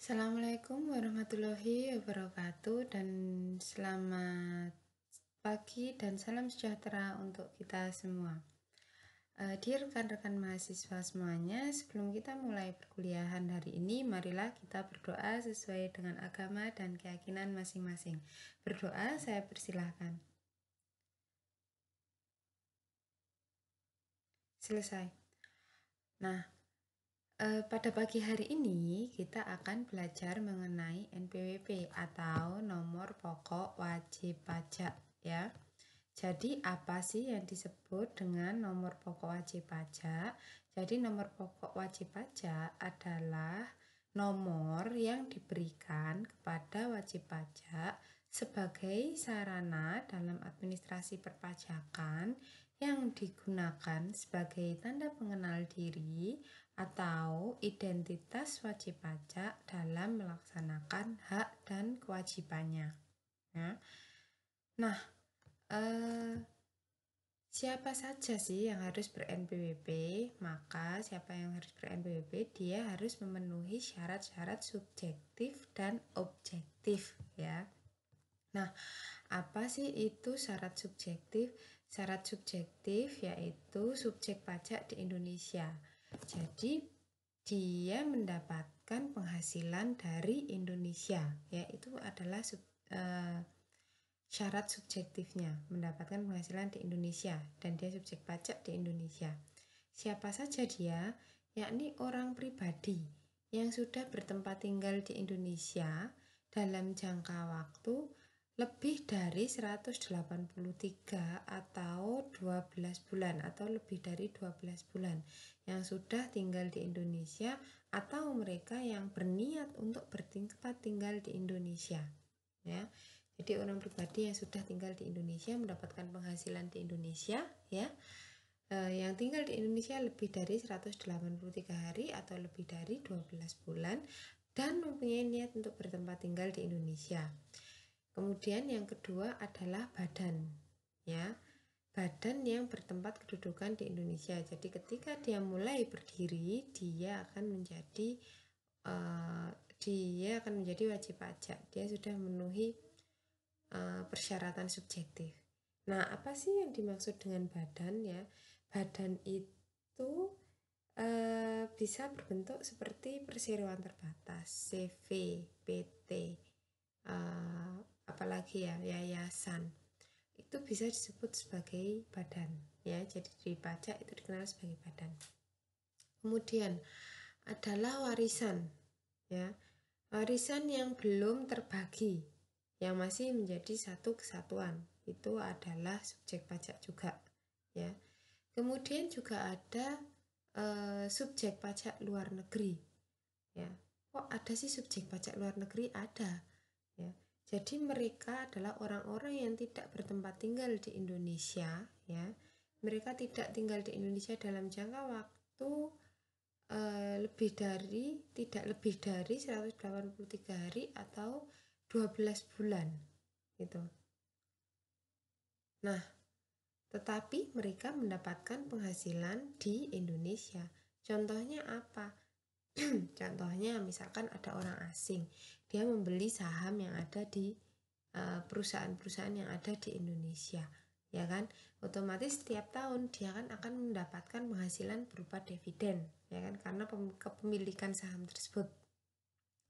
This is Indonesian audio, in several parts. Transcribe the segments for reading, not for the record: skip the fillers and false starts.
Assalamualaikum warahmatullahi wabarakatuh dan selamat pagi dan salam sejahtera untuk kita semua. Dear rekan-rekan mahasiswa semuanya, sebelum kita mulai perkuliahan hari ini, marilah kita berdoa sesuai dengan agama dan keyakinan masing-masing. Berdoa, saya persilahkan. Selesai. Nah, pada pagi hari ini kita akan belajar mengenai NPWP atau nomor pokok wajib pajak ya. Jadi apa sih yang disebut dengan nomor pokok wajib pajak? Jadi nomor pokok wajib pajak adalah nomor yang diberikan kepada wajib pajak sebagai sarana dalam administrasi perpajakan yang digunakan sebagai tanda pengenal diri atau identitas wajib pajak dalam melaksanakan hak dan kewajibannya. Nah, siapa saja sih yang harus ber-NPWP? Maka siapa yang harus ber-NPWP? Dia harus memenuhi syarat-syarat subjektif dan objektif ya. Nah, apa sih itu syarat subjektif? Syarat subjektif yaitu subjek pajak di Indonesia. Jadi dia mendapatkan penghasilan dari Indonesia, ya itu adalah syarat subjektifnya, mendapatkan penghasilan di Indonesia dan dia subjek pajak di Indonesia. Siapa saja dia? Yakni orang pribadi yang sudah bertempat tinggal di Indonesia dalam jangka waktu lebih dari 183 atau 12 bulan atau lebih dari 12 bulan yang sudah tinggal di Indonesia atau mereka yang berniat untuk bertempat tinggal di Indonesia ya. Jadi orang pribadi yang sudah tinggal di Indonesia mendapatkan penghasilan di Indonesia ya, yang tinggal di Indonesia lebih dari 183 hari atau lebih dari 12 bulan dan mempunyai niat untuk bertempat tinggal di Indonesia. Kemudian yang kedua adalah badan ya, badan yang bertempat kedudukan di Indonesia. Jadi ketika dia mulai berdiri, dia akan menjadi wajib pajak. Dia sudah memenuhi persyaratan subjektif. Nah, apa sih yang dimaksud dengan badan ya? Badan itu bisa berbentuk seperti perseroan terbatas, CV, PT, apalagi ya yayasan. Itu bisa disebut sebagai badan ya. Jadi di pajak itu dikenal sebagai badan. Kemudian adalah warisan ya. Warisan yang belum terbagi, yang masih menjadi satu kesatuan, itu adalah subjek pajak juga ya. Kemudian juga ada subjek pajak luar negeri ya. Kok ada sih subjek pajak luar negeri? Ada ya. Jadi mereka adalah orang-orang yang tidak bertempat tinggal di Indonesia ya. Mereka tidak tinggal di Indonesia dalam jangka waktu tidak lebih dari 183 hari atau 12 bulan gitu. Nah, tetapi mereka mendapatkan penghasilan di Indonesia. Contohnya apa? Contohnya misalkan ada orang asing, dia membeli saham yang ada di perusahaan-perusahaan yang ada di Indonesia, ya kan? Otomatis setiap tahun dia kan akan mendapatkan penghasilan berupa dividen, ya kan? Karena kepemilikan saham tersebut.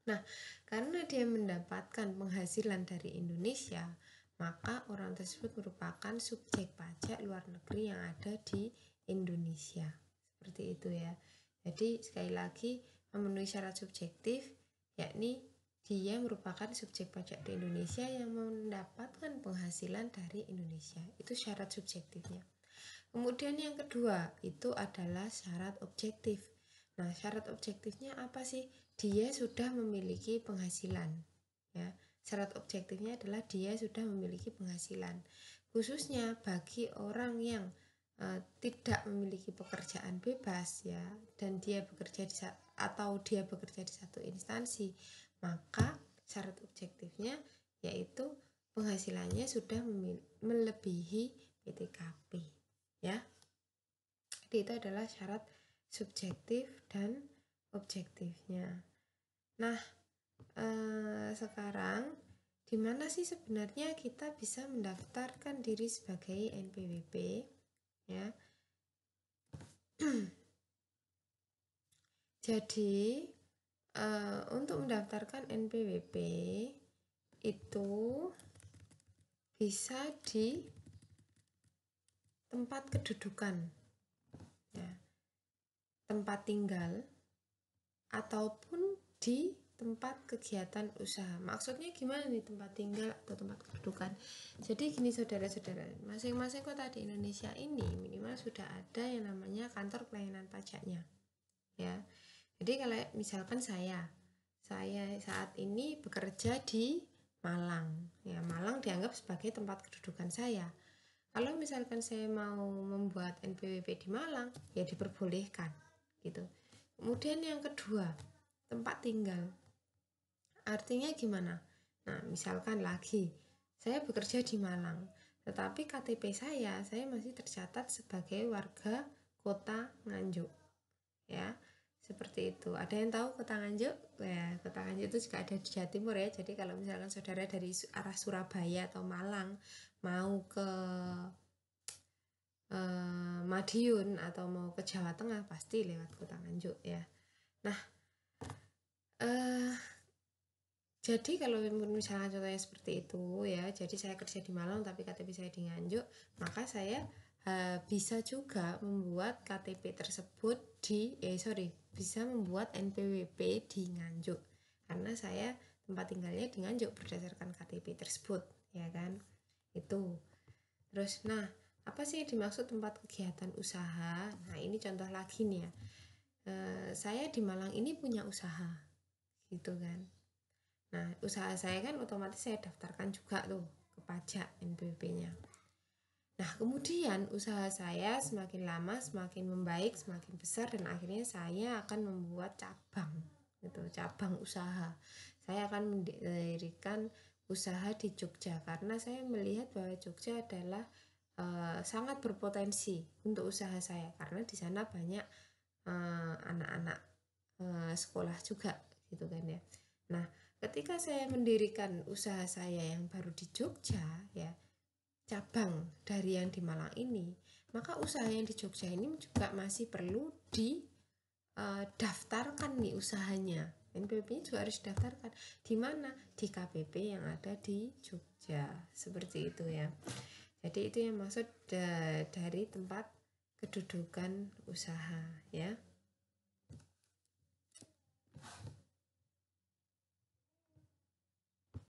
Nah, karena dia mendapatkan penghasilan dari Indonesia, maka orang tersebut merupakan subjek pajak luar negeri yang ada di Indonesia. Seperti itu ya. Jadi sekali lagi memenuhi syarat subjektif, yakni dia merupakan subjek pajak di Indonesia yang mendapatkan penghasilan dari Indonesia. Itu syarat subjektifnya. Kemudian yang kedua itu adalah syarat objektif. Nah, syarat objektifnya apa sih? Dia sudah memiliki penghasilan ya. Syarat objektifnya adalah dia sudah memiliki penghasilan. Khususnya bagi orang yang tidak memiliki pekerjaan bebas ya, dan dia bekerja di satu instansi, maka syarat objektifnya yaitu penghasilannya sudah melebihi PTKP ya. Jadi itu adalah syarat subjektif dan objektifnya. Nah, sekarang di mana sih sebenarnya kita bisa mendaftarkan diri sebagai NPWP ya. Jadi untuk mendaftarkan NPWP itu bisa di tempat kedudukan ya, tempat tinggal ataupun di tempat kegiatan usaha. Maksudnya gimana nih tempat tinggal atau tempat kedudukan? Jadi gini saudara-saudara, masing-masing kota di Indonesia ini minimal sudah ada yang namanya kantor pelayanan pajaknya ya. Jadi kalau misalkan saya saat ini bekerja di Malang ya, Malang dianggap sebagai tempat kedudukan saya. Kalau misalkan saya mau membuat NPWP di Malang ya diperbolehkan gitu. Kemudian yang kedua, tempat tinggal. Artinya gimana? Nah, misalkan lagi saya bekerja di Malang, tetapi KTP saya masih tercatat sebagai warga Kota Nganjuk. Ya, seperti itu. Ada yang tahu Kota Nganjuk? Ya, Kota Nganjuk itu juga ada di Jawa Timur ya. Jadi kalau misalkan saudara dari arah Surabaya atau Malang mau ke Madiun atau mau ke Jawa Tengah pasti lewat Kota Nganjuk ya. Nah, jadi kalau misalnya contohnya seperti itu ya, jadi saya kerja di Malang tapi KTP saya di Nganjuk, maka saya bisa juga membuat KTP tersebut bisa membuat NPWP di Nganjuk karena saya tempat tinggalnya di Nganjuk berdasarkan KTP tersebut ya kan. Itu terus, nah apa sih yang dimaksud tempat kegiatan usaha? Nah ini contoh lagi nih ya, saya di Malang ini punya usaha gitu kan. Nah usaha saya kan otomatis saya daftarkan juga tuh ke pajak NPWP-nya. Nah kemudian usaha saya semakin lama semakin membaik, semakin besar, dan akhirnya saya akan membuat cabang gitu, cabang usaha. Saya akan mendirikan usaha di Jogja karena saya melihat bahwa Jogja adalah sangat berpotensi untuk usaha saya karena di sana banyak anak-anak sekolah juga gitu kan ya. Nah ketika saya mendirikan usaha saya yang baru di Jogja ya, cabang dari yang di Malang ini, maka usaha yang di Jogja ini juga masih perlu daftarkan nih usahanya. NPWP juga harus didaftarkan di mana? Di KPP yang ada di Jogja. Seperti itu ya. Jadi itu yang maksud dari tempat kedudukan usaha ya.